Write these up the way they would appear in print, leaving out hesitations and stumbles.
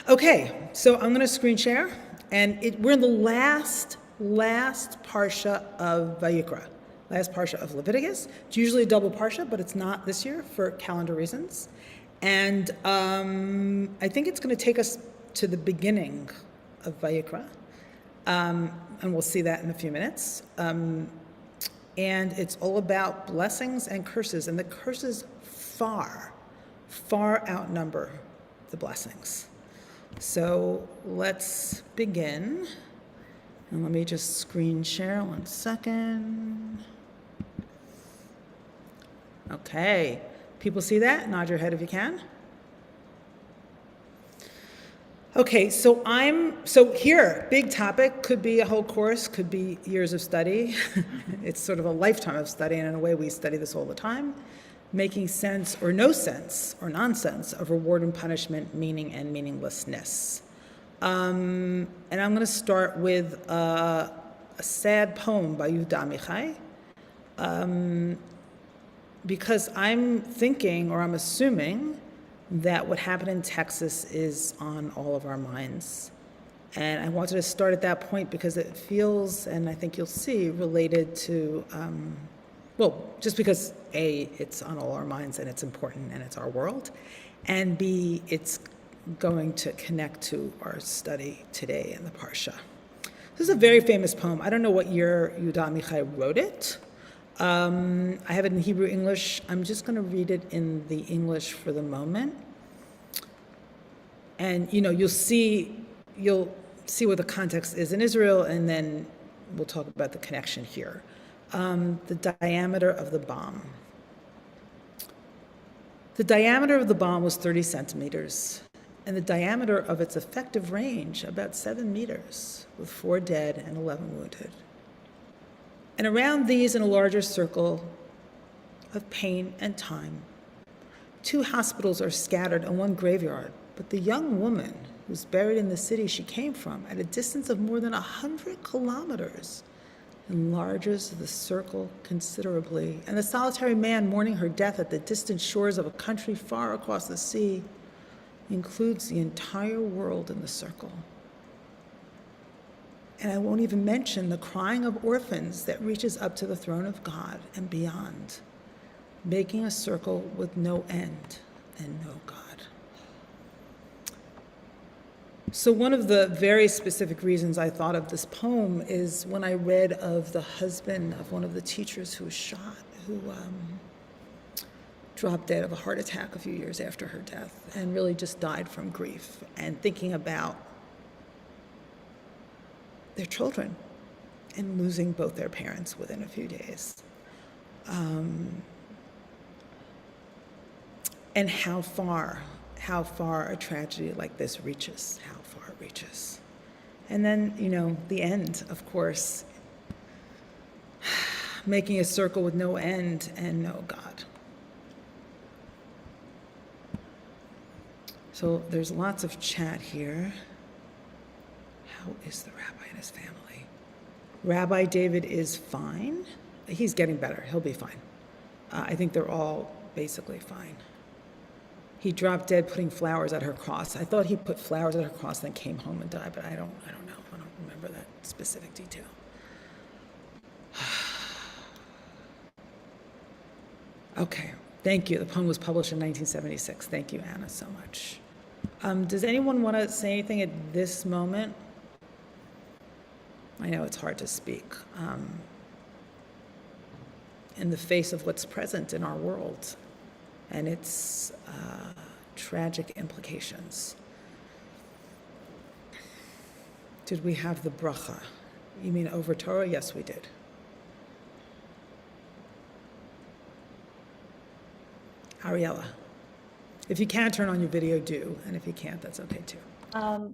Okay, so I'm going to screen share, and we're in the last parsha of Vayikra, last parsha of Leviticus. It's usually a double parsha, but it's not this year for calendar reasons. And I think it's going to take us to the beginning of Vayikra, and we'll see that in a few minutes. And it's all about blessings and curses, and the curses far outnumber the blessings. So let's begin. And let me just screen share 1 second. Okay, people see that? Nod your head if you can. Okay, so here, big topic, could be a whole course, could be years of study. It's sort of a lifetime of study, and in a way we study this all the time. Making sense or no sense or nonsense of reward and punishment, meaning and meaninglessness. And I'm going to start with a sad poem by Yehuda Amichai, because I'm thinking, or I'm assuming, that what happened in Texas is on all of our minds. And I wanted to start at that point because it feels, and I think you'll see, related to, just because A, it's on all our minds and it's important and it's our world, and B, it's going to connect to our study today in the Parsha. This is a very famous poem. I don't know what year Yehuda Amichai wrote it. I have it in Hebrew English. I'm just going to read it in the English for the moment. And you'll see what the context is in Israel, and then we'll talk about the connection here. The diameter of the bomb. The diameter of the bomb was 30 centimeters, and the diameter of its effective range about 7 meters, with 4 dead and 11 wounded. And around these, in a larger circle of pain and time, 2 hospitals are scattered and 1 graveyard, but the young woman who's buried in the city she came from, at a distance of more than 100 kilometers, enlarges the circle considerably, and the solitary man mourning her death at the distant shores of a country far across the sea includes the entire world in the circle. And I won't even mention the crying of orphans that reaches up to the throne of God and beyond, making a circle with no end and no God. So one of the very specific reasons I thought of this poem is when I read of the husband of one of the teachers who was shot, who dropped dead of a heart attack a few years after her death and really just died from grief, and thinking about their children and losing both their parents within a few days. And how far a tragedy like this reaches, how far it reaches. And then, the end, of course, making a circle with no end and no God. So there's lots of chat here. How is the rabbi and his family? Rabbi David is fine. He's getting better. He'll be fine. I think they're all basically fine. He dropped dead putting flowers at her cross. I thought he put flowers at her cross, then came home and died, but I don't know. I don't remember that specific detail. Okay, thank you. The poem was published in 1976. Thank you, Anna, so much. Does anyone want to say anything at this moment? I know it's hard to speak in the face of what's present in our world and its tragic implications. Did we have the bracha? You mean over Torah? Yes, we did. Ariella, if you can turn on your video, do, and if you can't, that's okay too. I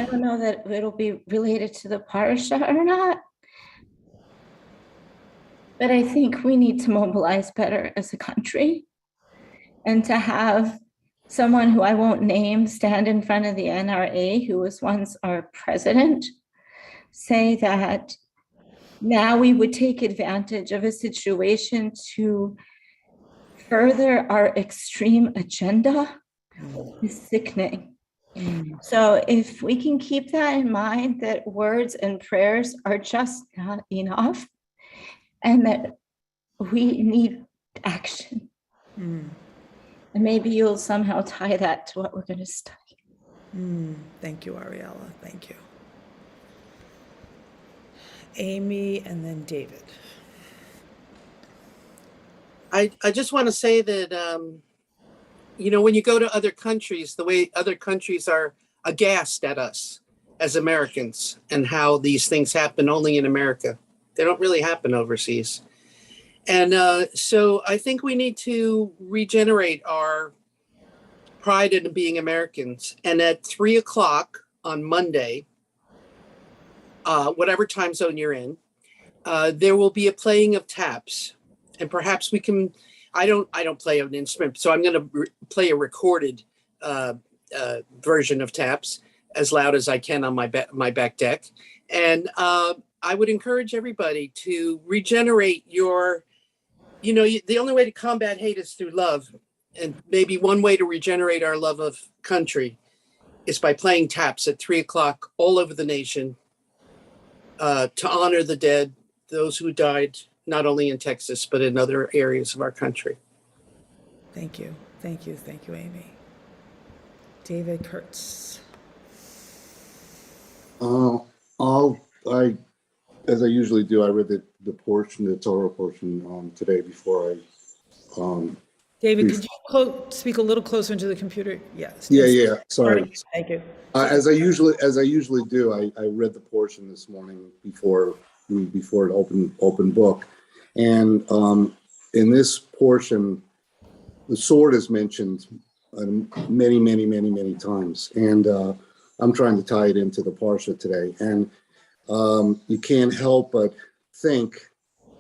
don't know that it'll be related to the parsha or not, but I think we need to mobilize better as a country, and to have someone who I won't name stand in front of the NRA, who was once our president, say that now we would take advantage of a situation to further our extreme agenda is sickening. So if we can keep that in mind, that words and prayers are just not enough, and that we need action. And maybe you'll somehow tie that to what we're going to study. Thank you, Ariella. Thank you. Amy and then David. I just want to say that, when you go to other countries, the way other countries are aghast at us as Americans and how these things happen only in America. They don't really happen overseas. And so I think we need to regenerate our pride in being Americans. And at 3:00 on Monday, whatever time zone you're in, there will be a playing of taps. And perhaps we can, I don't play an instrument, so I'm going to play a recorded version of taps as loud as I can on my back deck. And I would encourage everybody to regenerate your, the only way to combat hate is through love. And maybe one way to regenerate our love of country is by playing taps at 3:00 all over the nation to honor the dead, those who died, not only in Texas, but in other areas of our country. Thank you. Thank you. Thank you, Amy. David Kurtz. As I usually do, I read the Torah portion today before I. David, could you speak a little closer into the computer? Yes. Yeah. Sorry. Thank you. As I usually do, I read the portion this morning before an open book, and in this portion, the sword is mentioned many times, and I'm trying to tie it into the parsha today, and you can't help but think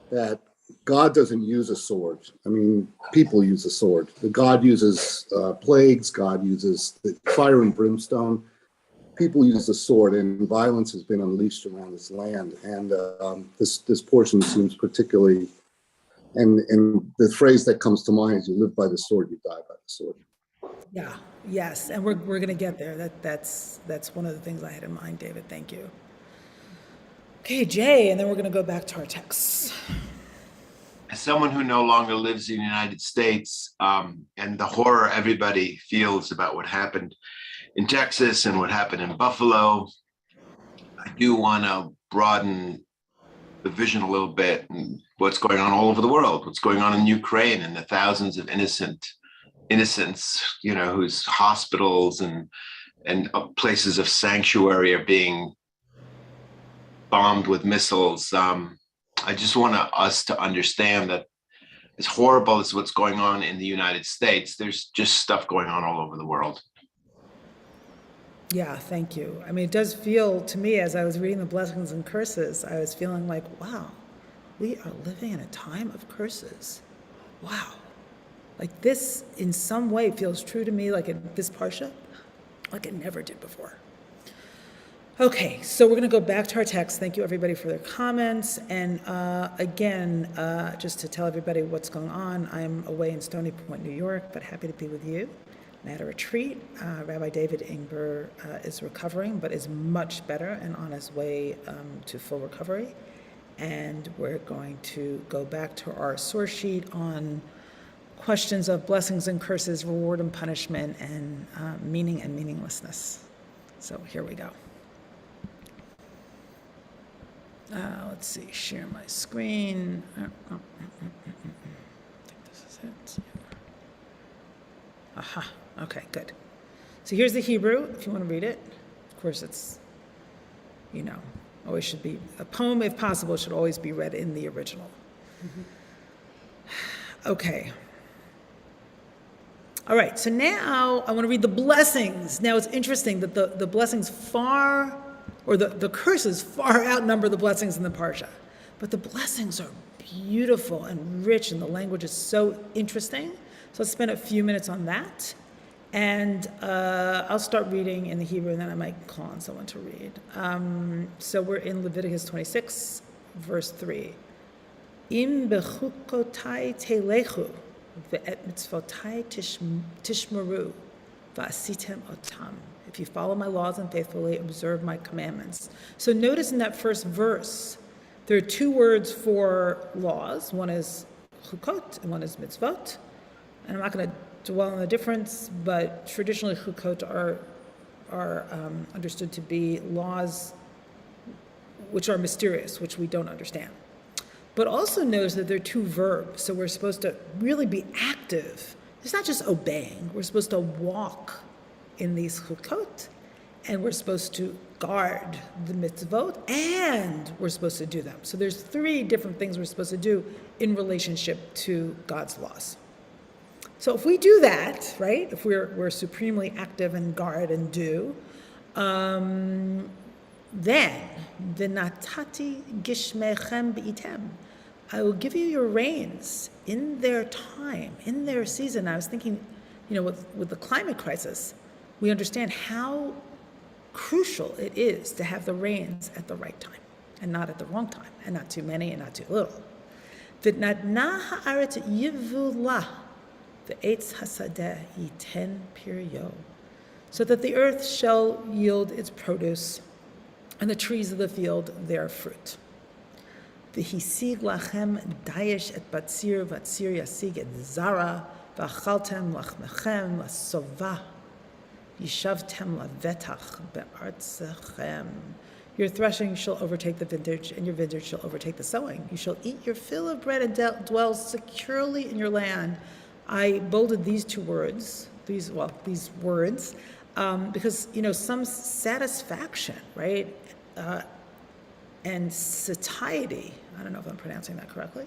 that God doesn't use a sword. I mean, people use a sword. God uses plagues. God uses the fire and brimstone. People use the sword, and violence has been unleashed around this land. And this portion seems particularly, and the phrase that comes to mind is, "You live by the sword, you die by the sword." Yeah. Yes, and we're going to get there. That's one of the things I had in mind, David. Thank you. Okay, Jay, and then we're going to go back to our texts. As someone who no longer lives in the United States, and the horror everybody feels about what happened in Texas and what happened in Buffalo, I do want to broaden the vision a little bit and what's going on all over the world, what's going on in Ukraine and the thousands of innocents, whose hospitals and places of sanctuary are being bombed with missiles. I just want us to understand that as horrible as what's going on in the United States, there's just stuff going on all over the world. Yeah, thank you. I mean, it does feel to me, as I was reading the blessings and curses, I was feeling like, wow, we are living in a time of curses. Wow. Like this, in some way, feels true to me, like in this parsha, like it never did before. Okay, so we're going to go back to our text. Thank you, everybody, for their comments. And again, just to tell everybody what's going on, I'm away in Stony Point, New York, but happy to be with you. I'm at a retreat. Rabbi David Ingber is recovering, but is much better and on his way to full recovery. And we're going to go back to our source sheet on questions of blessings and curses, reward and punishment, and meaning and meaninglessness. So here we go. Let's see, share my screen. I think this is it. Aha, okay, good. So here's the Hebrew, if you want to read it. Of course, it's, always should be, a poem, if possible, should always be read in the original. Okay. All right, so now I want to read the blessings. Now it's interesting that the blessings the curses far outnumber the blessings in the Parsha. But the blessings are beautiful and rich, and the language is so interesting. So let's spend a few minutes on that. And I'll start reading in the Hebrew, and then I might call on someone to read. So we're in Leviticus 26, verse 3. Im bechukotai telechu ve'et mitzvotai tishmeru va'asitem otam. If you follow my laws and faithfully observe my commandments. So notice in that first verse, there are two words for laws. One is chukot and one is mitzvot. And I'm not going to dwell on the difference, but traditionally chukot are understood to be laws which are mysterious, which we don't understand. But also notice that there are two verbs, so we're supposed to really be active. It's not just obeying. We're supposed to walk in these chukot, and we're supposed to guard the mitzvot, and we're supposed to do them. So there's three different things we're supposed to do in relationship to God's laws. So if we do that, right, if we're supremely active and guard and do, then v'natati gishmechem b'item, I will give you your rains in their time, in their season. I was thinking, with the climate crisis, we understand how crucial it is to have the rains at the right time and not at the wrong time, and not too many and not too little. V'natna ha'aretz yivula v'etz hasadeh yiten piryo, so that the earth shall yield its produce and the trees of the field their fruit. V'hisig lachem dayesh et batzir v'atzir yasig et zara v'achaltem lachmechem lasova yishavtem lavetach be'artzechem. Your threshing shall overtake the vintage, and your vintage shall overtake the sowing. You shall eat your fill of bread and dwell securely in your land. I bolded these two words, these words, because, some satisfaction, right, and satiety, I don't know if I'm pronouncing that correctly,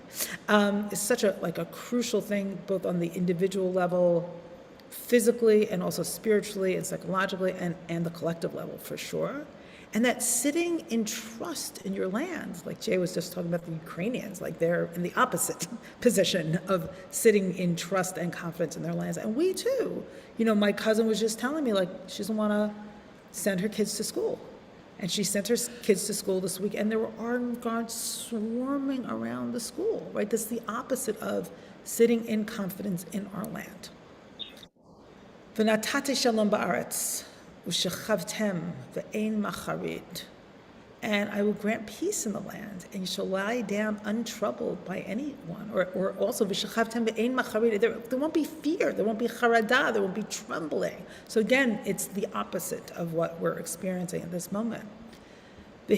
is such a crucial thing, both on the individual level, physically, and also spiritually and psychologically, and the collective level for sure. And that sitting in trust in your land, like Jay was just talking about the Ukrainians, like they're in the opposite position of sitting in trust and confidence in their lands. And we too. My cousin was just telling me, she doesn't want to send her kids to school. And she sent her kids to school this week, and there were armed guards swarming around the school, right? That's the opposite of sitting in confidence in our land. V'natati shalom ba'aretz. And I will grant peace in the land, and you shall lie down untroubled by anyone. Or also, there won't be fear, there won't be charada, there won't be trembling. So again, it's the opposite of what we're experiencing at this moment. I'll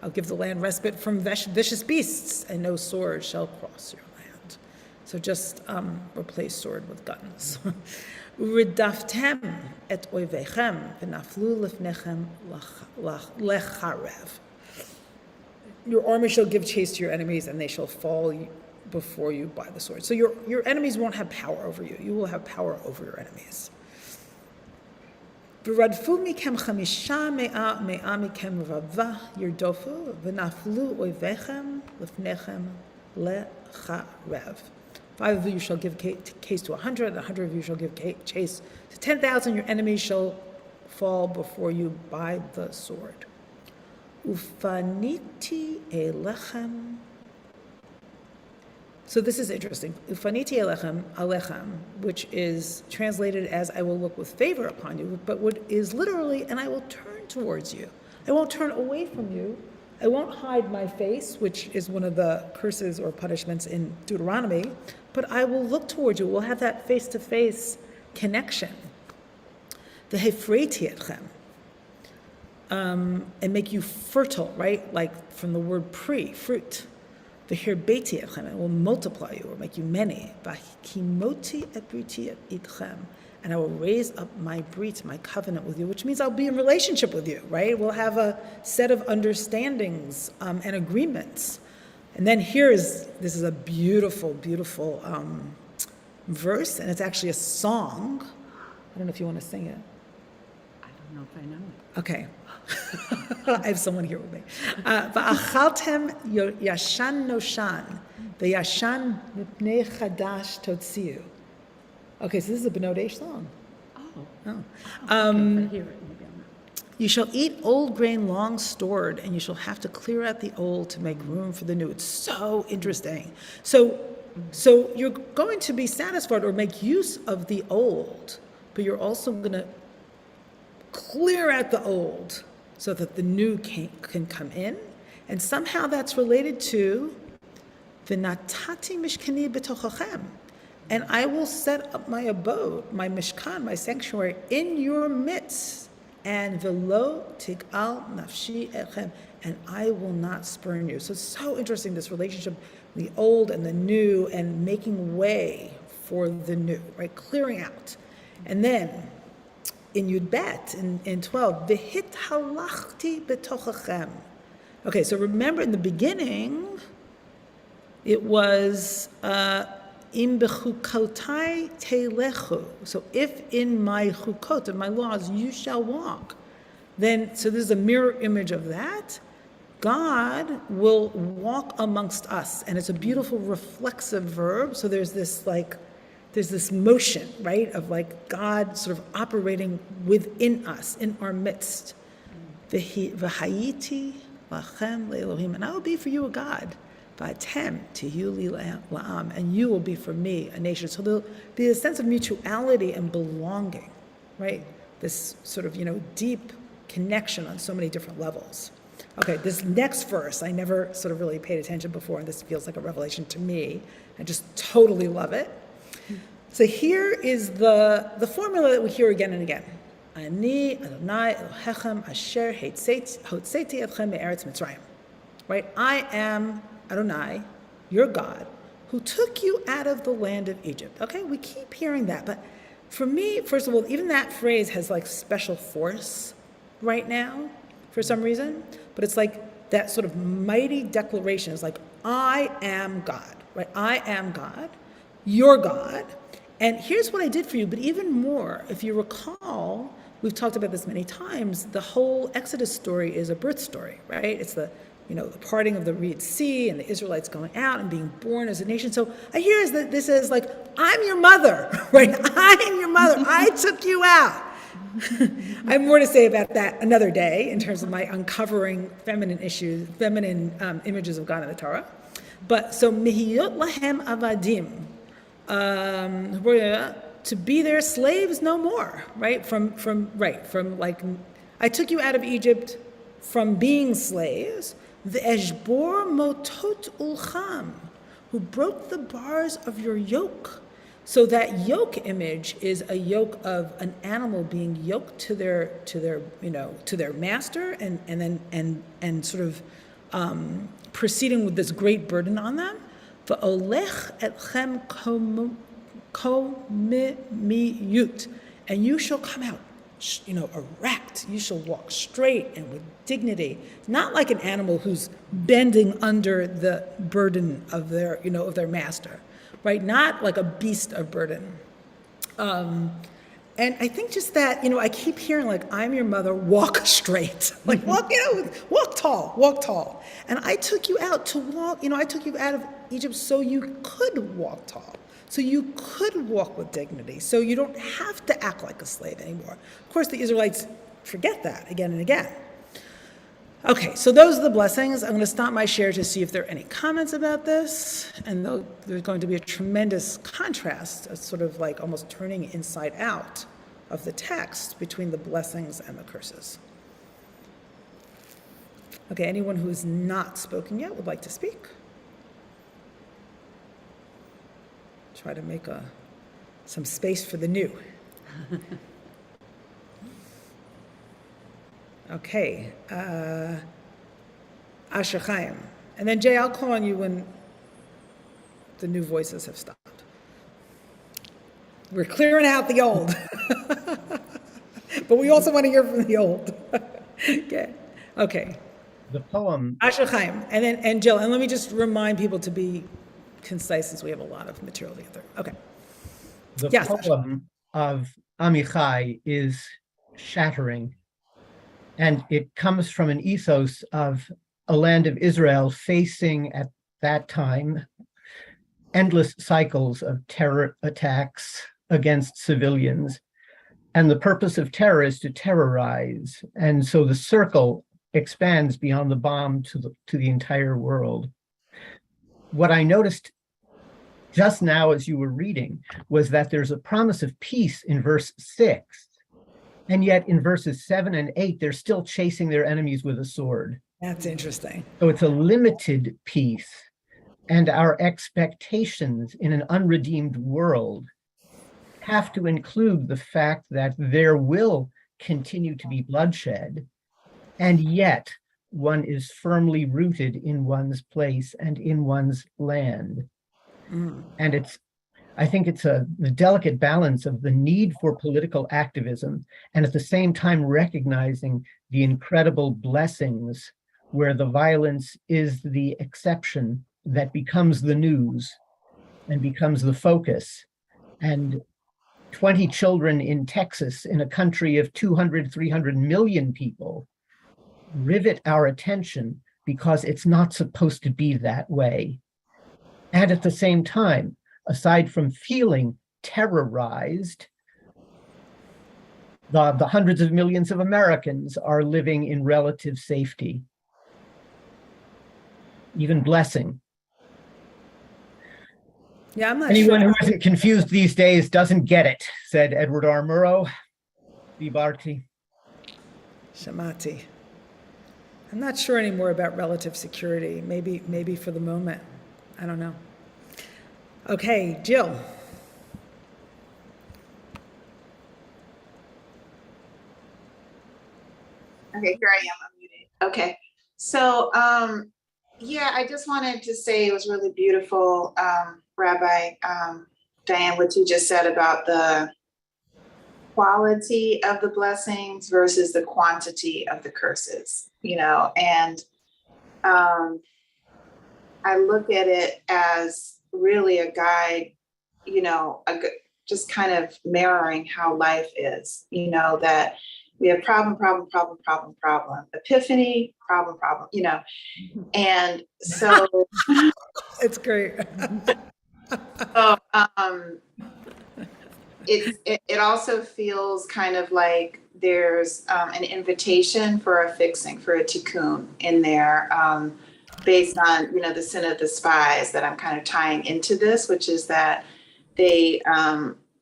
give the land respite from vicious beasts, and no sword shall cross your land. So just replace sword with guns. Ridaftem et oivechem v'naflu lifnechem lecharev. Your army shall give chase to your enemies, and they shall fall before you by the sword. So your enemies won't have power over you. You will have power over your enemies. V'radfu mikem chamisha me'a mikem rava yirdofu v'naflu oivechem lifnechem lecharev. 5 of you shall give chase to 100, 100 of you shall give chase to 10,000. Your enemies shall fall before you by the sword. Ufaniti elechem. So this is interesting. Ufaniti alechem, which is translated as I will look with favor upon you, but what is literally, and I will turn towards you. I won't turn away from you. I won't hide my face, which is one of the curses or punishments in Deuteronomy, but I will look towards you. We'll have that face-to-face connection. The hefreiti etchem, and make you fertile, right? Like from the word fruit. The hirbeti etchem, and will multiply you or make you many. V'hikimoti et briti etchem, and I will raise up my brit, my covenant with you, which means I'll be in relationship with you, right? We'll have a set of understandings and agreements. And then this is a beautiful, beautiful verse, and it's actually a song. I don't know if you want to sing it. I don't know if I know it. Okay. I have someone here with me. Va'achaltem yashan noshan, v'yashan mipnei chadash totziu. Okay, so this is a Benodesh song. Oh. Oh. I hear it. Maybe I'm You shall eat old grain long stored, and you shall have to clear out the old to make room for the new. It's so interesting. So you're going to be satisfied or make use of the old, but you're also going to clear out the old so that the new can come in. And somehow that's related to v'natati mishkani b'tochachem. And I will set up my abode, my mishkan, my sanctuary in your midst. And velo tigal nafshi etchem. And I will not spurn you. So it's so interesting, this relationship, the old and the new, and making way for the new, right? Clearing out. And then in Yud Bet, in 12, v'hit halachti b'tochachem. Okay, so remember in the beginning, it was im bechukotai telechu. So if in my chukot, in my laws, you shall walk, then, so this is a mirror image of that. God will walk amongst us, and it's a beautiful reflexive verb. So there's this motion, right, of like God sort of operating within us, in our midst. V'hayiti lachem le'elohim, and I will be for you a God. V'atem tihu li la'am, and you will be for me a nation. So there'll be a sense of mutuality and belonging, right? This sort of, deep connection on so many different levels. Okay, this next verse, I never sort of really paid attention before, and this feels like a revelation to me. I just totally love it. So here is the formula that we hear again and again. Ani Adonai Elohechem asher hotzeti etchem me'eretz Mitzrayim. Right? I am Adonai, your God, who took you out of the land of Egypt. Okay, we keep hearing that, but for me, first of all, even that phrase has like special force right now for some reason, but it's like that sort of mighty declaration is like, I am God, right? I am God, your God, and here's what I did for you. But even more, if you recall, we've talked about this many times, the whole Exodus story is a birth story, right? It's the parting of the Red Sea and the Israelites going out and being born as a nation. So I hear this is like, I'm your mother, right? I'm your mother. I took you out. I have more to say about that another day in terms of my uncovering feminine images of God in the Torah. But so mihiyot lahem avadim, to be their slaves no more, right? From like, I took you out of Egypt from being slaves. The eshbor motot ulcham, who broke the bars of your yoke. So that yoke image is a yoke of an animal being yoked to their master, and sort of proceeding with this great burden on them. V'olech etchem komimiyut, and you shall come out, erect. You shall walk straight and with dignity, not like an animal who's bending under the burden of their master. Right, not like a beast of burden. And I think just that, I keep hearing like, I'm your mother, walk straight. Like, walk tall. And I took you out to walk, I took you out of Egypt so you could walk tall. So you could walk with dignity. So you don't have to act like a slave anymore. Of course, the Israelites forget that again and again. Okay, so those are the blessings. I'm going to stop my share to see if there are any comments about this. And there's going to be a tremendous contrast, a sort of like almost turning inside out of the text between the blessings and the curses. Okay, anyone who's not spoken yet would like to speak? Try to make some space for the new. Okay, Asher Chaim. And then Jay, I'll call on you when the new voices have stopped. We're clearing out the old. But we also want to hear from the old. Okay. The poem. Asher Chaim. And Jill, and let me just remind people to be concise since we have a lot of material to get through. Okay. The Yes, poem of Amichai is shattering. And it comes from an ethos of a land of Israel facing at that time endless cycles of terror attacks against civilians. And the purpose of terror is to terrorize. And so the circle expands beyond the bomb to the entire world. What I noticed just now as you were reading was that there's a promise of peace in verse 6. And yet in verses 7 and 8, they're still chasing their enemies with a sword. That's interesting. So it's a limited peace. And our expectations in an unredeemed world have to include the fact that there will continue to be bloodshed, and yet one is firmly rooted in one's place and in one's land. And I think it's the delicate balance of the need for political activism and at the same time recognizing the incredible blessings where the violence is the exception that becomes the news and becomes the focus. And 20 children in Texas, in a country of 200, 300 million people, rivet our attention because it's not supposed to be that way. And at the same time, aside from feeling terrorized, the hundreds of millions of Americans are living in relative safety, even blessing. Yeah, I'm not Anyone sure. who isn't confused these days doesn't get it, said Edward R. Murrow. Vibarti. Shamati. I'm not sure anymore about relative security. Maybe for the moment. I don't know. Okay, Jill. Okay, here I am, I'm muted. Okay, so yeah, I just wanted to say it was really beautiful, Rabbi Diane, what you just said about the quality of the blessings versus the quantity of the curses, you know, and I look at it as really a guide, you know, just kind of mirroring how life is, you know, that we have problem, epiphany, problem, you know, and so It's great. so, it also feels kind of like there's an invitation for a fixing, for a tikkun in there, based on, you know, the sin of the spies that I'm kind of tying into this, which is that they,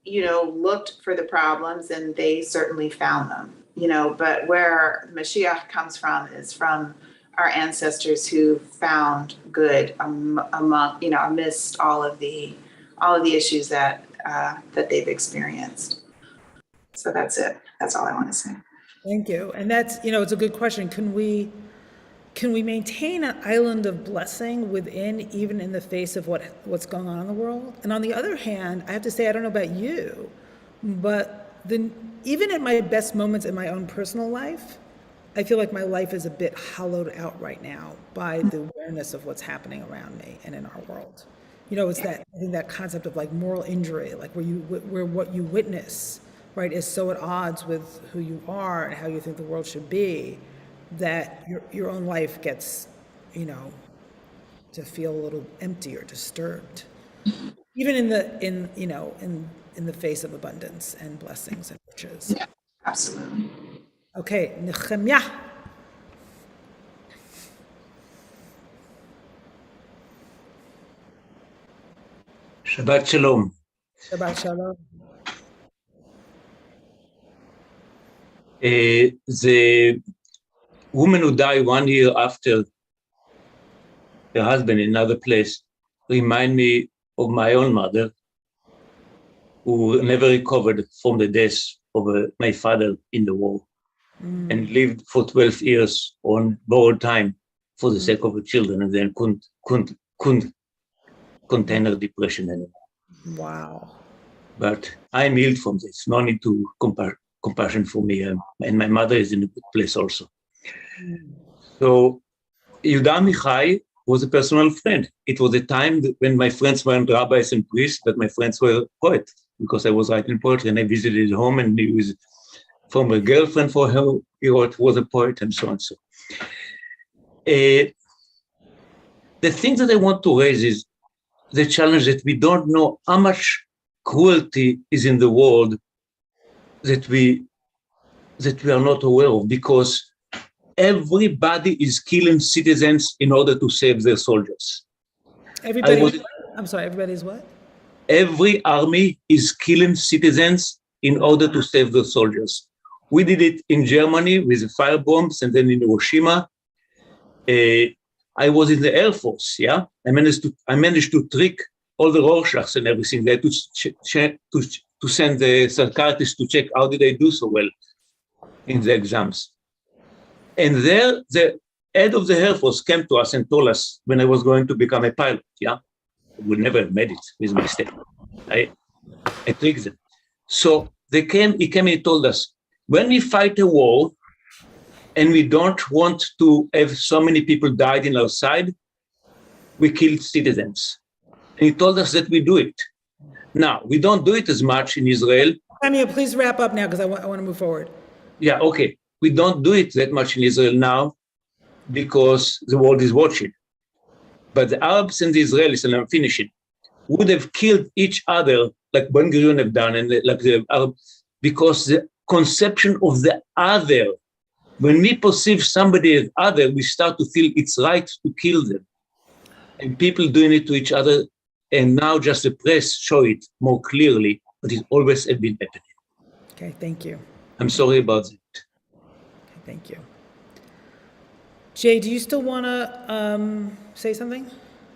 you know, looked for the problems and they certainly found them, you know, but where Mashiach comes from is from our ancestors who found good among, you know, amidst all of the issues that they've experienced. So that's it. That's all I want to say. Thank you. And that's, you know, it's a good question. Can we maintain an island of blessing within, even in the face of what's going on in the world? And on the other hand, I have to say, I don't know about you, but even at my best moments in my own personal life, I feel like my life is a bit hollowed out right now by the awareness of what's happening around me and in our world. You know, it's that, I think that concept of like moral injury, like where what you witness, right, is so at odds with who you are and how you think the world should be, that your own life gets, you know, to feel a little empty or disturbed, even in the face of abundance and blessings and riches. Yeah, absolutely. Okay, Nehemiah. Shabbat Shalom. Shabbat Shalom. The woman who died 1 year after her husband in another place remind me of my own mother, who never recovered from the death of my father in the war and lived for 12 years on borrowed time for the sake of her children, and then couldn't contain her depression anymore. Wow. But I'm healed from this. No need to compassion for me. And my mother is in a good place also. So Yehuda Amichai was a personal friend. It was a time when my friends weren't rabbis and priests, but my friends were poets, because I was writing poetry and I visited his home, and he was from a girlfriend for her, he was a poet, and so on. So the thing that I want to raise is the challenge that we don't know how much cruelty is in the world that we are not aware of, because everybody is killing citizens in order to save their soldiers. Everybody, I'm sorry, everybody's what? Every army is killing citizens in order to save their soldiers. We did it in Germany with the fire bombs, and then in Hiroshima. I was in the Air Force, yeah? I managed to trick all the Rorschachs and everything. They had to send the psychiatrists to check how did they do so well in the exams. And there, the head of the Air Force came to us and told us when I was going to become a pilot, yeah? I would never have made it with my step. I tricked them. So he came and he told us, when we fight a war and we don't want to have so many people died in our side, we kill citizens. And he told us that we do it. Now, we don't do it as much in Israel. Samuel, please wrap up now because I want to move forward. Yeah, okay. We don't do it that much in Israel now because the world is watching. But the Arabs and the Israelis, and I'm finishing, would have killed each other like Ben Gurion have done, and like the Arab, because the conception of the other, when we perceive somebody as other, we start to feel it's right to kill them. And people doing it to each other, and now just the press show it more clearly, but it always has been happening. Okay, thank you. I'm sorry about that. Okay, thank you. Jay, do you still want to say something?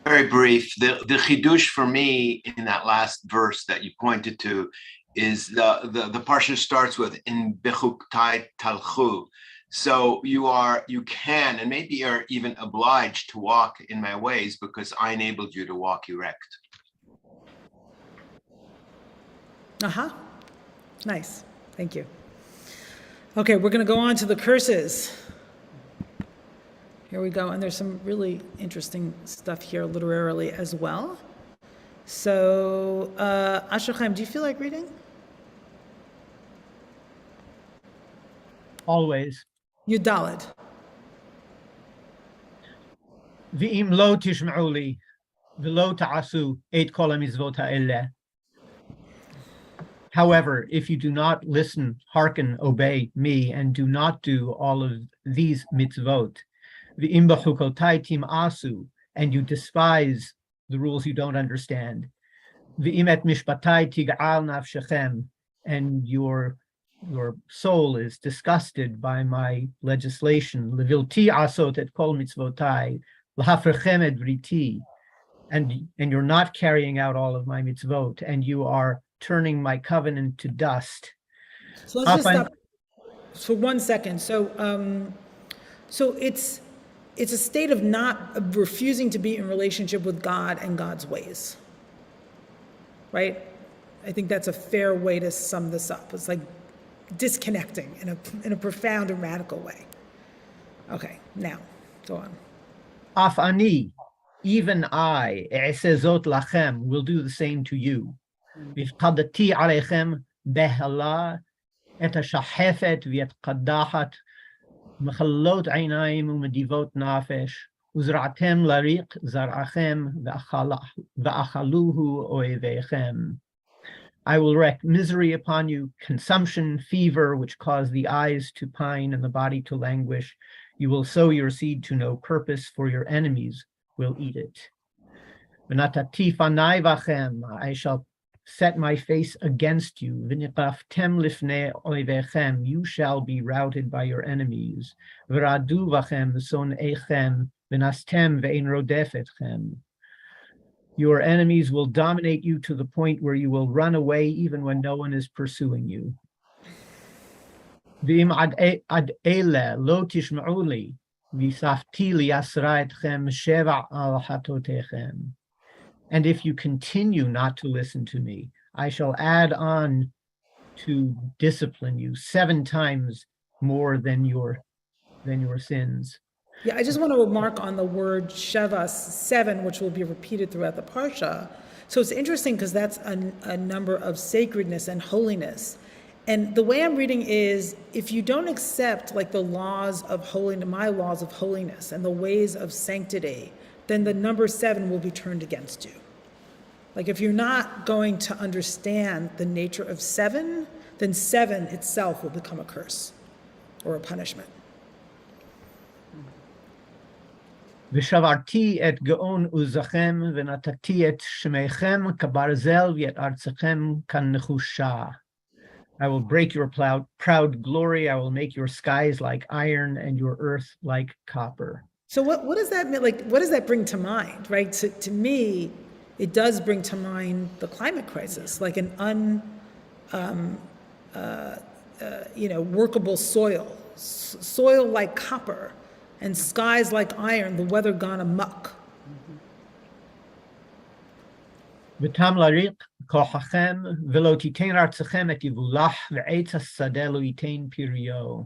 Very brief. The chidush for me in that last verse that you pointed to is the parsha starts with in bechuktai talchu. So you can and maybe are even obliged to walk in my ways because I enabled you to walk erect. Nice. Thank you. Okay, we're going to go on to the curses. Here we go. And there's some really interesting stuff here literarily as well. So, Asher Chaim, do you feel like reading? Always. Yudalad. V'im lo tishma'u li, v'lo ta'asu et kol ha'mizvot ha'eleh. However, if you do not listen, hearken, obey me, and do not do all of these mitzvot, v'im b'chukotai tim'asu, and you despise the rules you don't understand, v'im et mishpatai tig'al nafshechem, and your soul is disgusted by my legislation, levilti asot et kol mitzvotai, l'hafrechem et briti, and you're not carrying out all of my mitzvot, and you are turning my covenant to dust. So let's just stop for 1 second. So it's a state of refusing to be in relationship with God and God's ways, right? I think that's a fair way to sum this up. It's like disconnecting in a profound and radical way. Okay, now go on. Af ani, even I, e'esezot lachem, will do the same to you. V'chadati alechem behala et hashahefet v'et kadachat mechalot einayim u'medivot nafesh uzra'atem lariq zar'achem v'achaluhu oevechem. I will wreak misery upon you, consumption, fever, which cause the eyes to pine and the body to languish. You will sow your seed to no purpose, for your enemies will eat it. V'natati fanai vachem, I shall set my face against you. V'niqaftem lifnei oivechem, you shall be routed by your enemies. V'radu vachem son'echem, v'nastem ve'en rodefetchem. Your enemies will dominate you to the point where you will run away even when no one is pursuing you. V'im ad ele lo tishma'u li, v'safti li asra etchem sheva al hatotechem. And if you continue not to listen to me, I shall add on to discipline you 7 times more than your sins. Yeah, I just want to remark on the word Sheva 7, which will be repeated throughout the Parsha. So it's interesting because that's a number of sacredness and holiness. And the way I'm reading is, if you don't accept like the laws of holiness, my laws of holiness and the ways of sanctity, then the number 7 will be turned against you. Like if you're not going to understand the nature of 7, then 7 itself will become a curse or a punishment. ושברתי את גאון עוזכם ונתתי את שמכם כברזל ואת ארצכם כנחושה. I will break your proud glory. I will make your skies like iron and your earth like copper. So what does that mean? Like, what does that bring to mind, right? To me, it does bring to mind the climate crisis, like an workable soil like copper, and skies like iron, the weather gone amok. ותמלריק כוחכם ולא תיתן ארצכם את יבולח ועץ השדה לא ייתן פריו.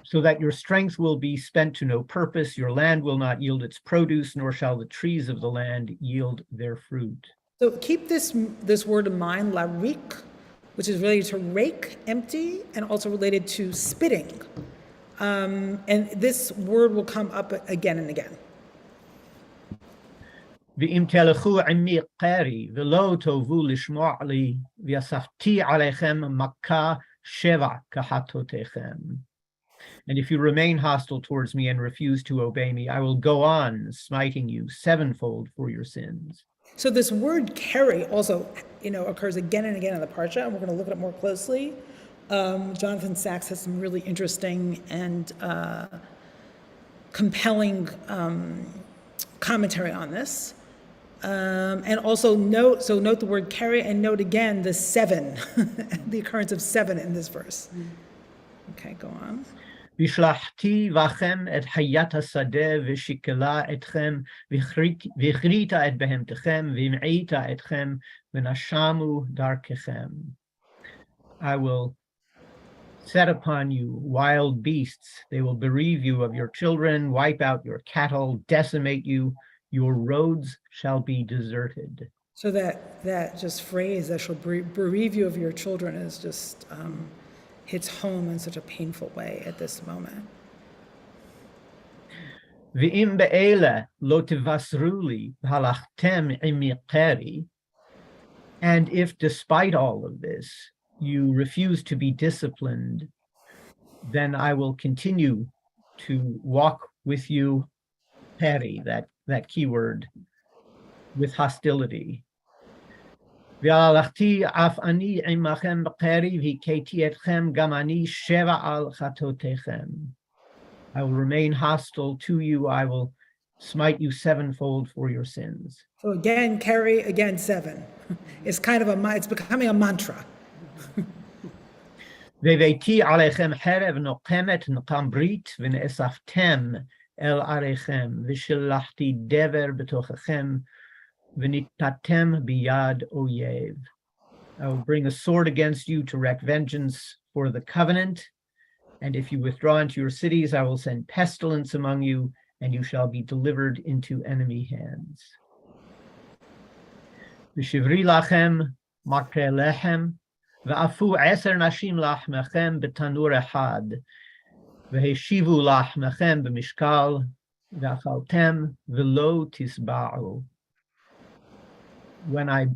So that your strength will be spent to no purpose, your land will not yield its produce, nor shall the trees of the land yield their fruit. So keep this word in mind, larik, which is related to rake, empty, and also related to spitting. And this word will come up again and again. ואם תלכו עמי קרי ולא תאהבו לשמוע לי, ואספתי עליכם מכה שבע כחטאותיכם. And if you remain hostile towards me and refuse to obey me, I will go on smiting you sevenfold for your sins. So this word carry also, occurs again and again in the parsha, and we're going to look at it more closely. Jonathan Sachs has some really interesting and compelling commentary on this. And also note the word carry and note again the 7, the occurrence of 7 in this verse. Okay, go on. והשלחתי בכם את חיית השדה ושקלה אתכם והכריתה את בהמתכם והמעיטה אתכם ונשמו דרככם. I will set upon you wild beasts. They will bereave you of your children, wipe out your cattle, decimate you. Your roads shall be deserted. So that just phrase, that shall bereave you of your children, is just hits home in such a painful way at this moment. ואם באלה לא תבשרו לי והלכתם עמי קרי, and if despite all of this you refuse to be disciplined, then I will continue to walk with you, peri, that key word, with hostility. והלכתי אף אני עמכם בקרי והכיתי אתכם גם אני שבע על חטאותיכם. I will remain hostile to you. I will smite you sevenfold for your sins. So again, carry, again, 7. It's kind of it's becoming a mantra. והבאתי עליכם חרב נוקמת נקם ברית ונאספתם אל עריכם ושלחתי דבר בתוככם ונתתם ביד אויב. I will bring a sword against you to wreak vengeance for the covenant, and if you withdraw into your cities, I will send pestilence among you, and you shall be delivered into enemy hands. ושברי לכם מקרה לחם, ואפו 10 נשים לחמכם בתנור אחד, והשיבו לחמכם במשקל, ואכלתם ולא תשבעו. When I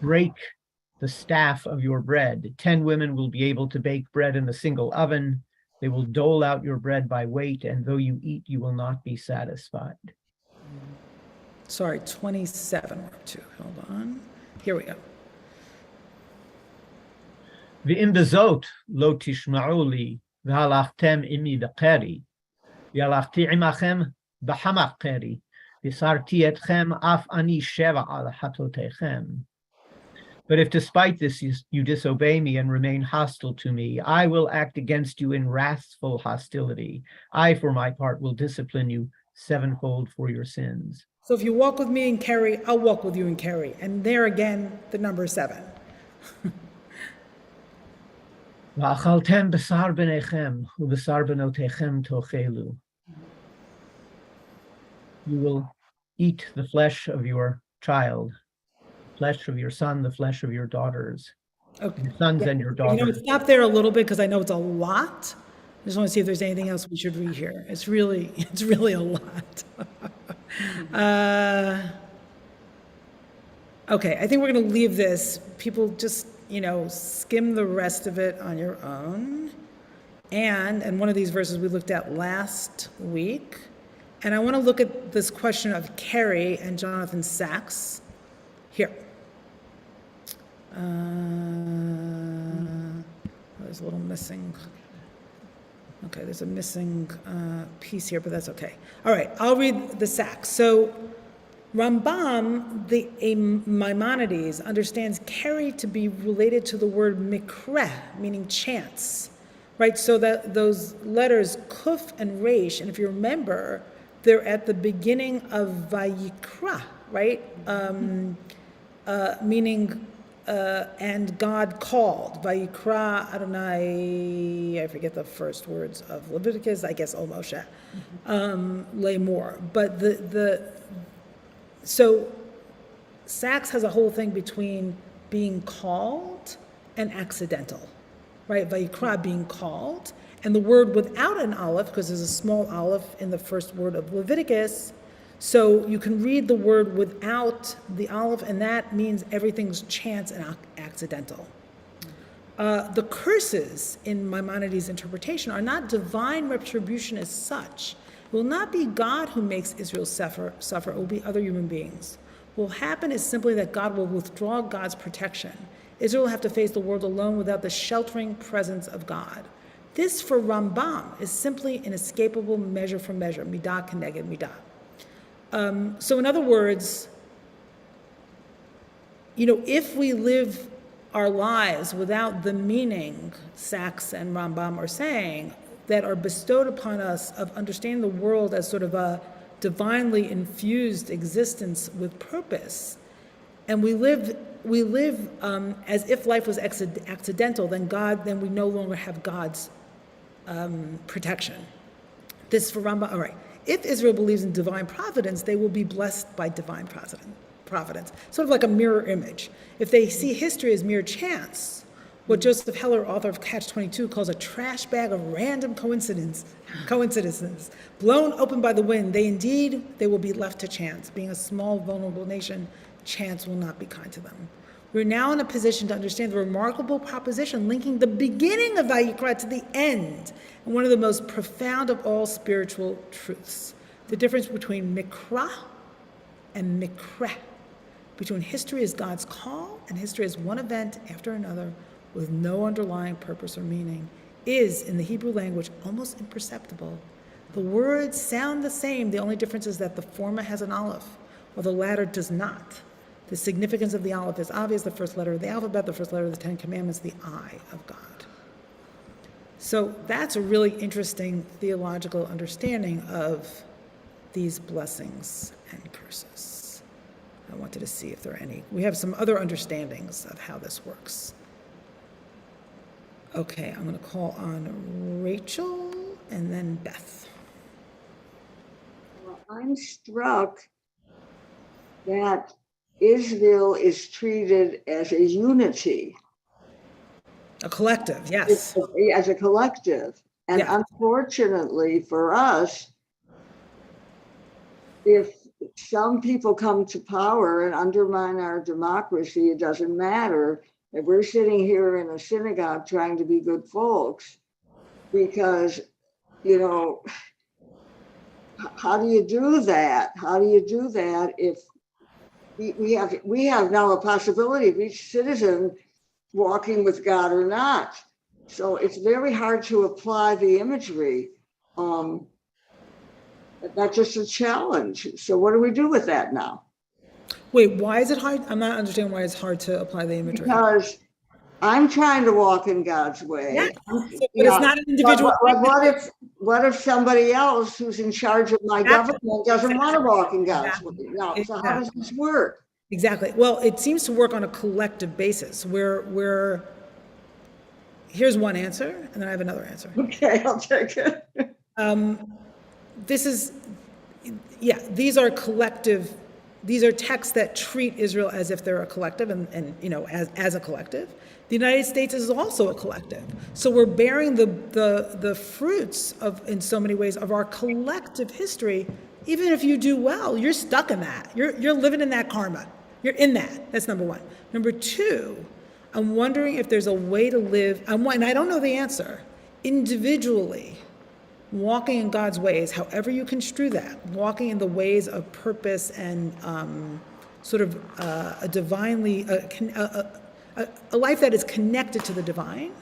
break the staff of your bread, 10 women will be able to bake bread in a single oven. They will dole out your bread by weight, and though you eat, you will not be satisfied. Sorry, 27 we're up to. Hold on. Here we go. ואם בזאת לא תשמעו לי, והלכתם עמי בקרי, והלכתי עמכם בחמק קרי, וסרתי אתכם אף אני שבע על חטאותיכם. But if despite this you disobey me and remain hostile to me, I will act against you in wrathful hostility. I, for my part, will discipline you sevenfold for your sins. So if you walk with me and carry, I'll walk with you and carry. And there again, the number 7. ואכלתם בשר בניכם ובשר בנותיכם תאכלו. You will eat the flesh of your child, the flesh of your son, the flesh of your daughters, Okay. your sons and your daughters. Stop there a little bit because I know it's a lot. I just want to see if there's anything else we should read here. It's really a lot. Okay, I think we're going to leave this. People just, skim the rest of it on your own. And one of these verses we looked at last week. And I want to look at this question of Carey and Jonathan Sachs here. There's a little missing. Okay, there's a missing piece here, but that's okay. All right, I'll read the Sachs. So Rambam, the Maimonides, understands Carey to be related to the word mikreh, meaning chance, right? So that those letters kuf and resh, and if you remember, they're at the beginning of Vayikra, right? Meaning, and God called. Vayikra Adonai, I forget the first words of Leviticus, I guess, O Moshe, Lemor. But so Sachs has a whole thing between being called and accidental, right? Vayikra, being called, and the word without an aleph, because there's a small aleph in the first word of Leviticus, so you can read the word without the aleph, and that means everything's chance and accidental. The curses in Maimonides' interpretation are not divine retribution as such. It will not be God who makes Israel suffer, it will be other human beings. What will happen is simply that God will withdraw God's protection. Israel will have to face the world alone without the sheltering presence of God. This, for Rambam, is simply an inescapable measure for measure, midah keneged midah. So in other words, if we live our lives without the meaning, Sachs and Rambam are saying, that are bestowed upon us of understanding the world as sort of a divinely infused existence with purpose, and we live as if life was accidental, then we no longer have God's protection. This for Rambam, all right. If Israel believes in divine providence, they will be blessed by divine providence, sort of like a mirror image. If they see history as mere chance, what Joseph Heller, author of Catch-22, calls a trash bag of random coincidences, blown open by the wind, they will be left to chance. Being a small, vulnerable nation, chance will not be kind to them. We're now in a position to understand the remarkable proposition linking the beginning of Vayikra to the end, and one of the most profound of all spiritual truths, the difference between mikra and mikreh, between history as God's call and history as one event after another, with no underlying purpose or meaning, is, in the Hebrew language, almost imperceptible. The words sound the same, the only difference is that the former has an aleph, while the latter does not. The significance of the aleph is obvious, the first letter of the alphabet, the first letter of the Ten Commandments, the I of God. So that's a really interesting theological understanding of these blessings and curses. I wanted to see if there are any. We have some other understandings of how this works. Okay, I'm going to call on Rachel and then Beth. Well, I'm struck that Israel is treated as a unity. A collective, yes. As a collective. And yeah. Unfortunately for us, if some people come to power and undermine our democracy, it doesn't matter. If we're sitting here in a synagogue trying to be good folks, because, how do you do that? How do you do that if we have now a possibility of each citizen walking with God or not? So it's very hard to apply the imagery. That's just a challenge. So what do we do with that now? Wait, why is it hard? I'm not understanding why it's hard to apply the imagery. Because I'm trying to walk in God's way. Yeah, but it's not an individual. What if somebody else who's in charge of my government doesn't want to walk in God's way? No, so how does this work? Exactly. Well, it seems to work on a collective basis where here's one answer, and then I have another answer. Okay, I'll take it. These are collective. These are texts that treat Israel as if they're a collective and as a collective. The United States is also a collective. So we're bearing the fruits of, in so many ways, of our collective history. Even if you do well, you're stuck in that. You're living in that karma, You're in that. That's number one. Number two, I'm wondering if there's a way to live, and I don't know the answer, individually, walking in God's ways, however you construe that, walking in the ways of purpose and sort of a divinely, a life that is connected to the divine,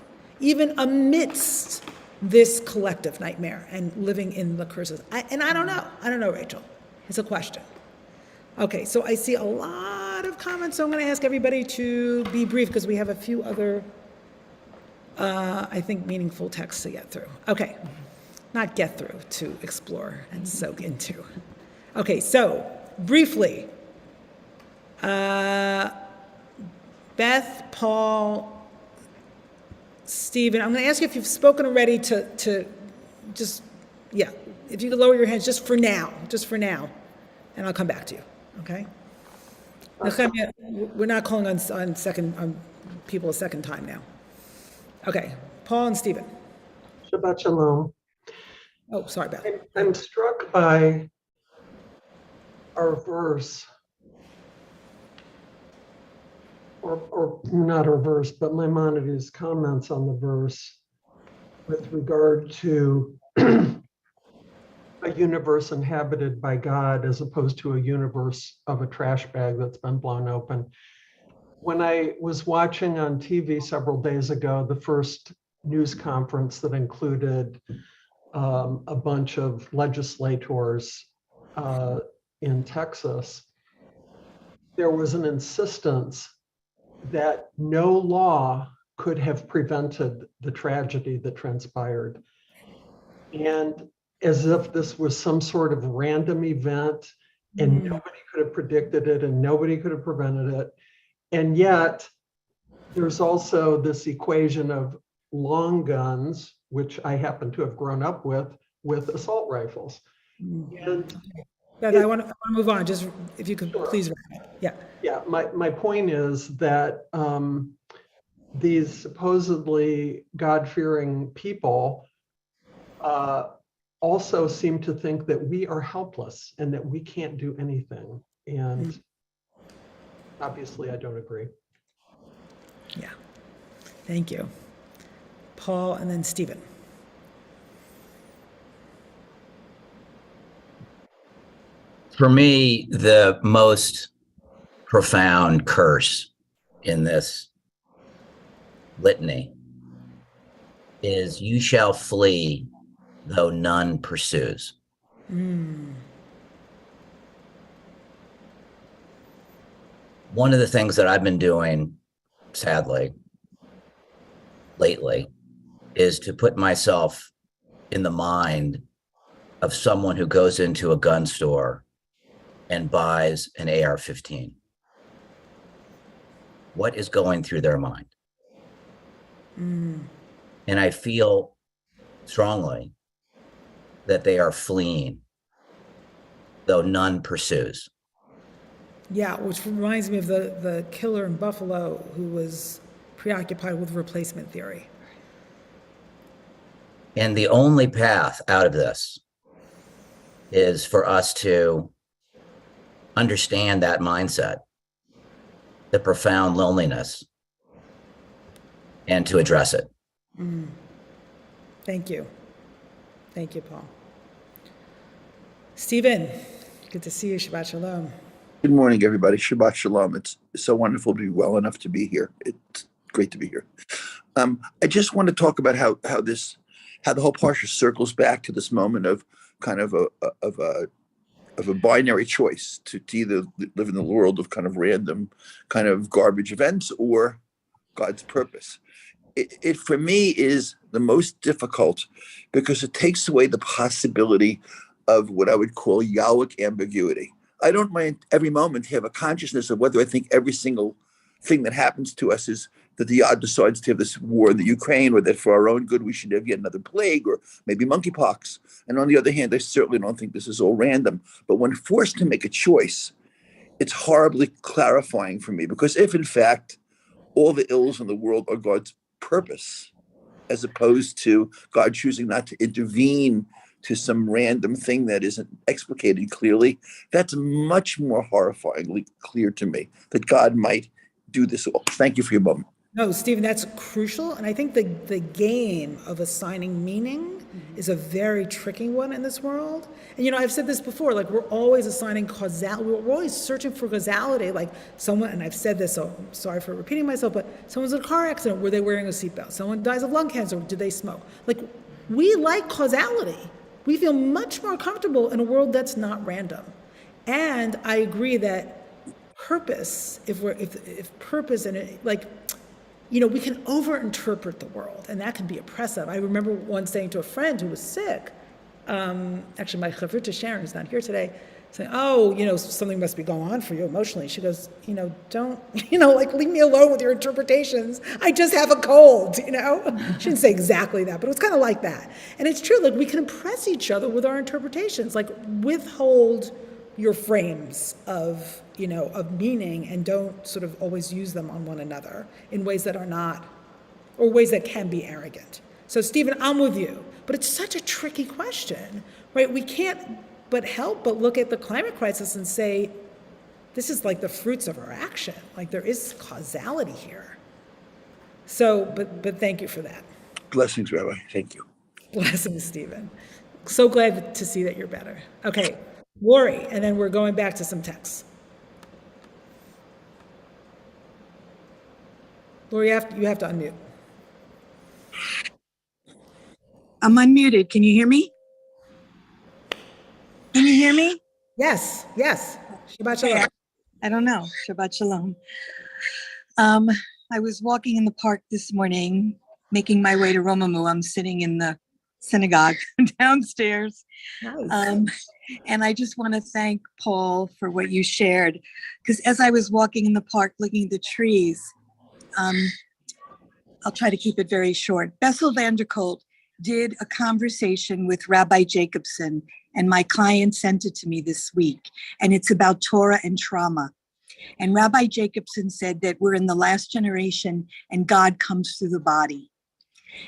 even amidst this collective nightmare and living in the curses. I don't know. I don't know, Rachel. It's a question. Okay, so I see a lot of comments, so I'm going to ask everybody to be brief because we have a few other, I think, meaningful texts to get through. Okay, not get through, to explore and soak into. Okay, so briefly, Beth, Paul, Stephen, I'm going to ask you if you've spoken already to just, yeah, if you could lower your hands just for now, and I'll come back to you. Okay? Nehemiah, we're not calling on people a second time now. Okay, Paul and Stephen. Shabbat Shalom. Oh, sorry, Beth. I'm struck by our verse, or not our verse, but Maimonides' comments on the verse with regard to a universe inhabited by God as opposed to a universe of a trash bag that's been blown open. When I was watching on TV several days ago, the first news conference that included a bunch of legislators in Texas, there was an insistence that no law could have prevented the tragedy that transpired. And as if this was some sort of random event and nobody could have predicted it and nobody could have prevented it. And yet there's also this equation of long guns, which I happen to have grown up with assault rifles. And Beth, I want to move on, just if you could please wrap up. Yeah. Yeah, my point is that these supposedly God-fearing people also seem to think that we are helpless and that we can't do anything. And obviously I don't agree. Yeah. Thank you. Paul and then Stephen. For me, the most profound curse in this litany is "you shall flee though none pursues." One of the things that I've been doing, sadly, lately, is to put myself in the mind of someone who goes into a gun store and buys an AR-15. What is going through their mind? And I feel strongly that they are fleeing, though none pursues. Yeah, which reminds me of the killer in Buffalo who was preoccupied with replacement theory. And the only path out of this is for us to understand that mindset, the profound loneliness, and to address it. Thank you. Thank you, Paul. Stephen, good to see you. Shabbat Shalom. Good morning, everybody. Shabbat Shalom. It's so wonderful to be well enough to be here. It's great to be here. I just want to talk about how the whole parsha circles back to this moment of kind of a binary choice to either live in the world of kind of random kind of garbage events or God's purpose. It for me is the most difficult because it takes away the possibility of what I would call Yahweh ambiguity. I don't mind every moment to have a consciousness of whether I think every single thing that happens to us is that the Yah decides to have this war in the Ukraine, or that for our own good we should have yet another plague, or maybe monkeypox. And on the other hand, I certainly don't think this is all random. But when forced to make a choice, it's horribly clarifying for me, because if in fact all the ills in the world are God's purpose, as opposed to God choosing not to intervene to some random thing that isn't explicated clearly, that's much more horrifyingly clear to me that God might do this all. Thank you for your moment. No, Stephen, that's crucial. And I think the game of assigning meaning is a very tricky one in this world. And, I've said this before, like we're always assigning causality. We're always searching for causality. Like someone, and I've said this, so I'm sorry for repeating myself, but someone's in a car accident, were they wearing a seatbelt? Someone dies of lung cancer, did they smoke? Like we like causality. We feel much more comfortable in a world that's not random. And I agree that purpose, if purpose and we can overinterpret the world, and that can be oppressive. I remember once saying to a friend who was sick, actually my chavruta Sharon, who's not here today, saying, something must be going on for you emotionally. She goes, don't, leave me alone with your interpretations. I just have a cold, She didn't say exactly that, but it was kind of like that. And it's true, we can impress each other with our interpretations, withhold your frames of meaning and don't sort of always use them on one another in ways that are not, or ways that can be arrogant. So Stephen, I'm with you, but it's such a tricky question, right? We can't but help but look at the climate crisis and say, this is like the fruits of our action. Like there is causality here. So, but thank you for that. Blessings, Rabbi. Thank you. Blessings, Stephen. So glad to see that you're better. Okay, Lori, and then we're going back to some texts. Lori, you have to unmute. I'm unmuted. Can you hear me? Can you hear me? Yes. Shabbat shalom. I don't know. Shabbat shalom. I was walking in the park this morning, making my way to Romemu. I'm sitting in the synagogue downstairs. Nice. And I just want to thank Paul for what you shared, because as I was walking in the park looking at the trees, I'll try to keep it very short. Bessel van der Kolk did a conversation with Rabbi Jacobson, and my client sent it to me this week, and it's about Torah and trauma. And Rabbi Jacobson said that we're in the last generation and God comes through the body.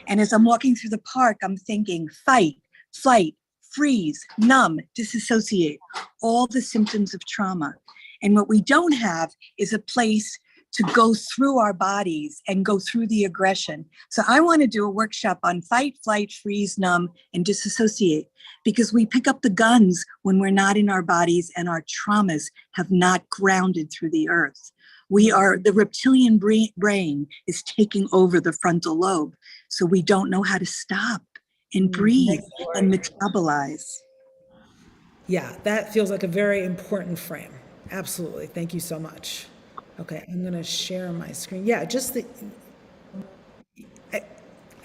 And as I'm walking through the park, I'm thinking fight, flight, freeze, numb, disassociate, all the symptoms of trauma. And what we don't have is a place to go through our bodies and go through the aggression. So I want to do a workshop on fight, flight, freeze, numb, and disassociate, because we pick up the guns when we're not in our bodies and our traumas have not grounded through the earth. The reptilian brain is taking over the frontal lobe. So we don't know how to stop and breathe and metabolize. Yeah, that feels like a very important frame. Absolutely. Thank you so much. Okay, I'm going to share my screen. Yeah, I just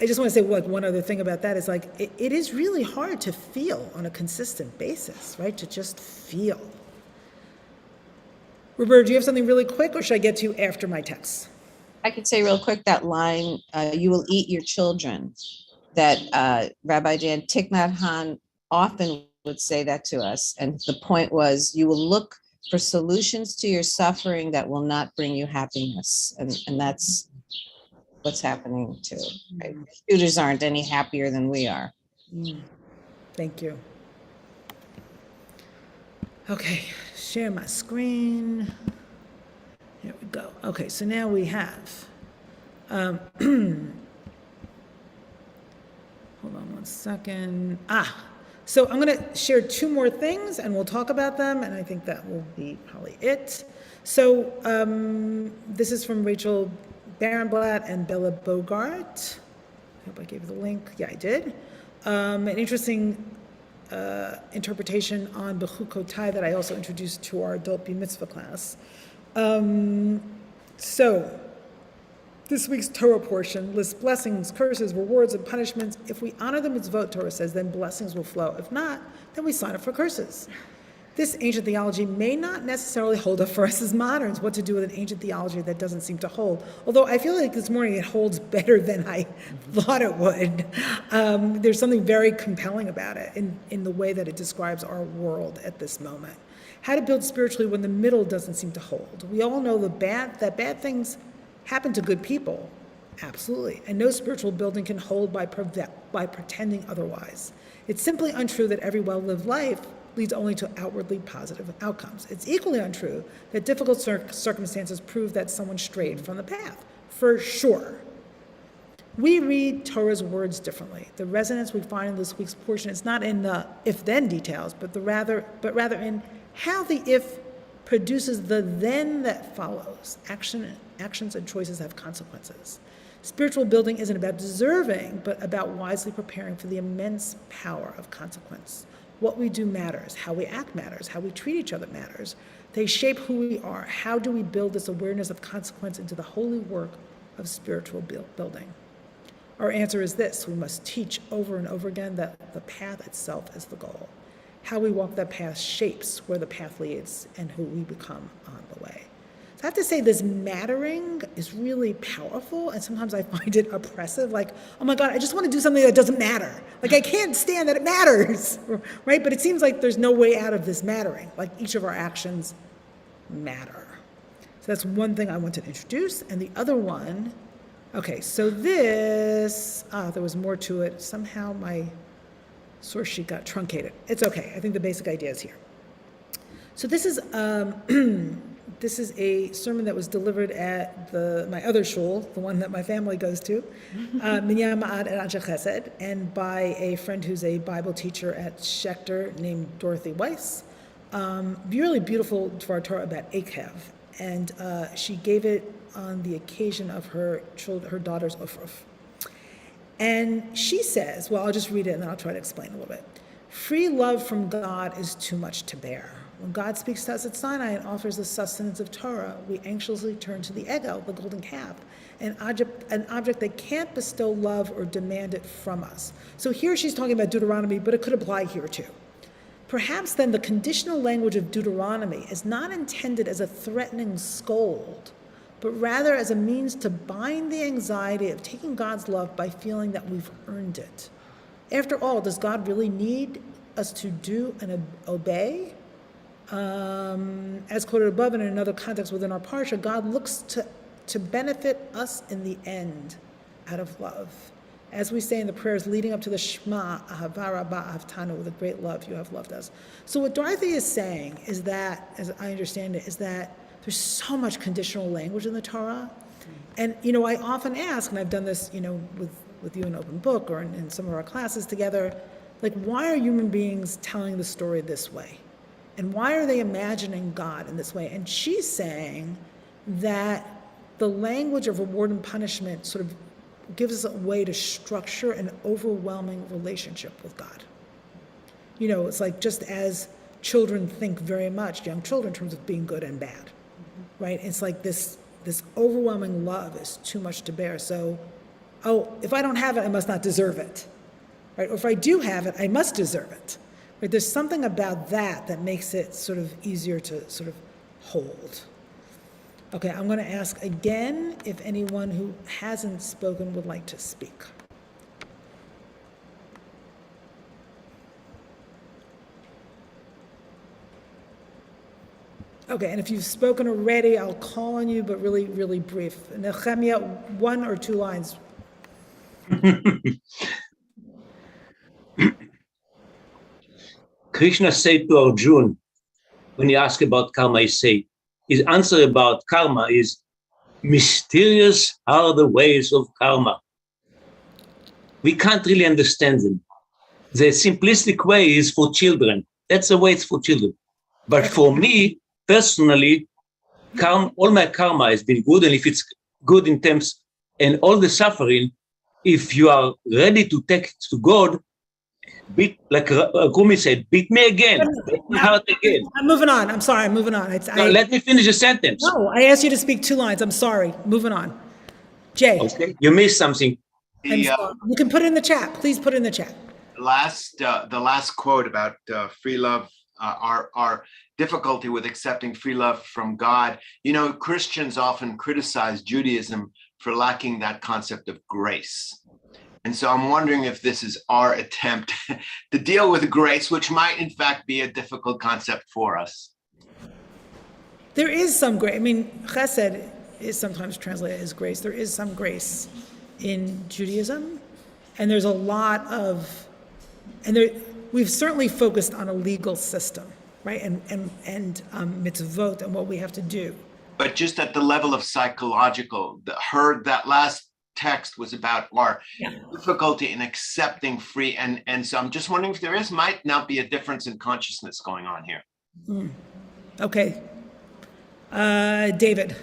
want to say one other thing about that is it is really hard to feel on a consistent basis, right? To just feel. Roberta, do you have something really quick, or should I get to you after my text? I could say real quick that line, you will eat your children, that Rabbi Dan Thich Nhat Hanh often would say that to us. And the point was, you will look for solutions to your suffering that will not bring you happiness. And that's what's happening too. Right? Shooters aren't any happier than we are. Thank you. Okay, share my screen. Here we go. Okay, so now we have, hold on one second. So I'm going to share two more things and we'll talk about them, and I think that will be probably it. So this is from Rachel Barenblatt and Bella Bogart. I hope I gave you the link. Yeah, I did. An interesting interpretation on Bechukotai that I also introduced to our adult Bar Mitzvah class. So this week's Torah portion lists blessings, curses, rewards, and punishments. If we honor the mitzvot, Torah says, then blessings will flow. If not, then we sign up for curses. This ancient theology may not necessarily hold up for us as moderns. What to do with an ancient theology that doesn't seem to hold? Although I feel like this morning it holds better than I thought it would. There's something very compelling about it in the way that it describes our world at this moment. How to build spiritually when the middle doesn't seem to hold. We all know that bad things happen to good people, absolutely. And no spiritual building can hold by by pretending otherwise. It's simply untrue that every well-lived life leads only to outwardly positive outcomes. It's equally untrue that difficult circumstances prove that someone strayed from the path, for sure. We read Torah's words differently. The resonance we find in this week's portion is not in the if-then details, but rather in how the if produces the then that follows. Actions and choices have consequences. Spiritual building isn't about deserving, but about wisely preparing for the immense power of consequence. What we do matters. How we act matters. How we treat each other matters. They shape who we are. How do we build this awareness of consequence into the holy work of spiritual building? Our answer is this: we must teach over and over again that the path itself is the goal. How we walk that path shapes where the path leads and who we become on the way. So I have to say, this mattering is really powerful, and sometimes I find it oppressive. Like, oh my God, I just want to do something that doesn't matter. Like, I can't stand that it matters, right? But it seems like there's no way out of this mattering. Like, each of our actions matter. So that's one thing I want to introduce. And the other one, okay, so this, there was more to it. Somehow my source sheet got truncated. It's okay. I think the basic idea is here. So this is this is a sermon that was delivered at my other shul, the one that my family goes to, Minyan Ma'ad and Anshe Chesed, and by a friend who's a Bible teacher at Schechter named Dorothy Weiss. Really beautiful Dvar Torah about Akev, and she gave it on the occasion of her daughter's Ofruf. And she says, well, I'll just read it and then I'll try to explain a little bit. Free love from God is too much to bear. When God speaks to us at Sinai and offers the sustenance of Torah, we anxiously turn to the egel, the golden calf, an object that can't bestow love or demand it from us. So here she's talking about Deuteronomy, but it could apply here too. Perhaps then the conditional language of Deuteronomy is not intended as a threatening scold, but rather as a means to bind the anxiety of taking God's love by feeling that we've earned it. After all, does God really need us to do and obey? As quoted above and in another context within our parsha, God looks to benefit us in the end out of love. As we say in the prayers leading up to the Shema, Ahava Rabbah Ahavtanu, with a great love you have loved us. So what Dorothy is saying is that, as I understand it, is that there's so much conditional language in the Torah. And, I often ask, and I've done this, with you in Open Book or in some of our classes together, like, why are human beings telling the story this way? And why are they imagining God in this way? And she's saying that the language of reward and punishment sort of gives us a way to structure an overwhelming relationship with God. It's like, just as children think very much, young children, in terms of being good and bad, right? It's like this overwhelming love is too much to bear. So, if I don't have it, I must not deserve it, right? Or if I do have it, I must deserve it. Right? There's something about that makes it sort of easier to sort of hold. Okay, I'm going to ask again if anyone who hasn't spoken would like to speak. Okay, and if you've spoken already, I'll call on you, but really, really brief. Nehemiah, 1 or 2 lines. Krishna said to Arjuna, when he asked about karma, his answer about karma is, mysterious are the ways of karma. We can't really understand them. The simplistic way is for children. That's the way it's for children. But for me, personally, all my karma has been good, and if it's good in terms, and all the suffering, if you are ready to take it to God, beat, like Rumi said, beat me again, beat my heart again. I'm moving on. I'm sorry, I'm moving on. Let me finish the sentence. No, I asked you to speak 2 lines. I'm sorry. Moving on. Jay. Okay, you missed something. You can put it in the chat. Please put it in the chat. The last quote about free love, our difficulty with accepting free love from God. Christians often criticize Judaism for lacking that concept of grace. And so I'm wondering if this is our attempt to deal with grace, which might in fact be a difficult concept for us. There is some grace. I mean, chesed is sometimes translated as grace. There is some grace in Judaism. And there's a lot of, and there, we've certainly focused on a legal system, right? And mitzvot and what we have to do. But just at the level of psychological, that last text was about our difficulty in accepting free, and so I'm just wondering if might not be a difference in consciousness going on here. Okay. David.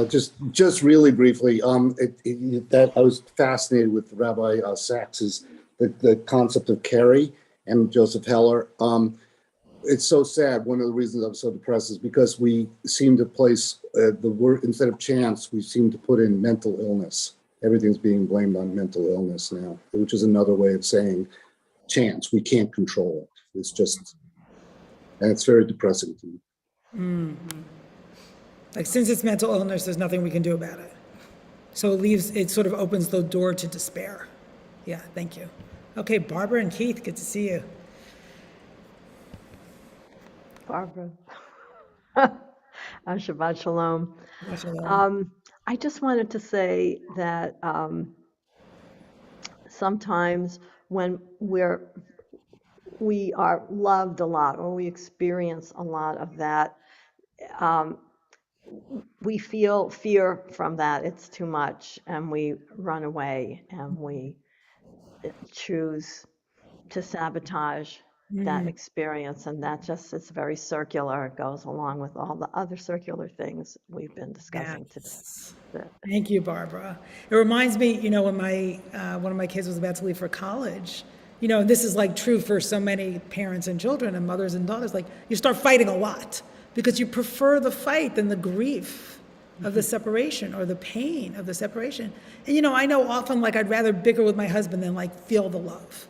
Just really briefly, that I was fascinated with Rabbi Sachs's the concept of carry and Joseph Heller. It's so sad. One of the reasons I'm so depressed is because we seem to place the word, instead of chance, we seem to put in mental illness. Everything's being blamed on mental illness now, which is another way of saying chance. We can't control it. It's just, and it's very depressing to me. Mm-hmm. Like, since it's mental illness, there's nothing we can do about it. So it sort of opens the door to despair. Yeah, thank you. Okay, Barbara and Keith, good to see you. Barbara. Shabbat Shalom. I just wanted to say that sometimes when we are loved a lot, or we experience a lot of that, we feel fear from that. It's too much, and we run away, and we choose to sabotage that experience, and that just is very circular. It goes along with all the other circular things we've been discussing today. Thank you, Barbara. It reminds me, when one of my kids was about to leave for college, this is like true for so many parents and children and mothers and daughters, like you start fighting a lot because you prefer the fight than the grief of the separation or the pain of the separation. And I know often, like, I'd rather bicker with my husband than like feel the love.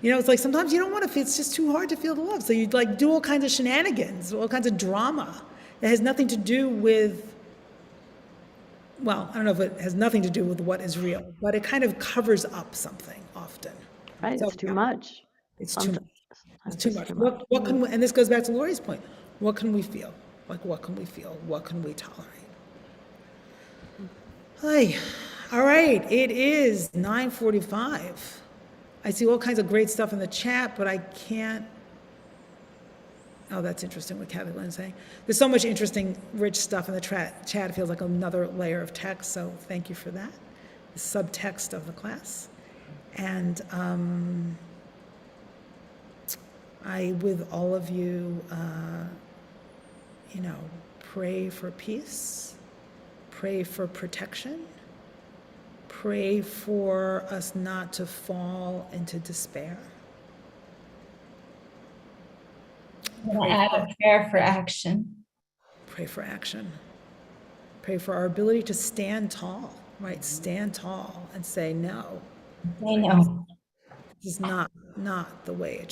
It's like sometimes you don't want to feel, it's just too hard to feel the love. So you'd like do all kinds of shenanigans, all kinds of drama. It has nothing to do with, well, I don't know if it has nothing to do with what is real, but it kind of covers up something often. Right, so, it's too much. It's too much. It's too much. What can we, and this goes back to Lori's point, what can we feel? Like, what can we feel? What can we tolerate? Hi. All right, it is 9:45. I see all kinds of great stuff in the chat, but I can't. Oh, that's interesting what Kathy Lynn's saying. There's so much interesting, rich stuff in the chat. It feels like another layer of text, so thank you for that. The subtext of the class. And I, with all of you, pray for peace, pray for protection, pray for us not to fall into despair. I'll add a prayer for action. Pray for action. Pray for our ability to stand tall, right? Stand tall and say no. I know. This is not the way it should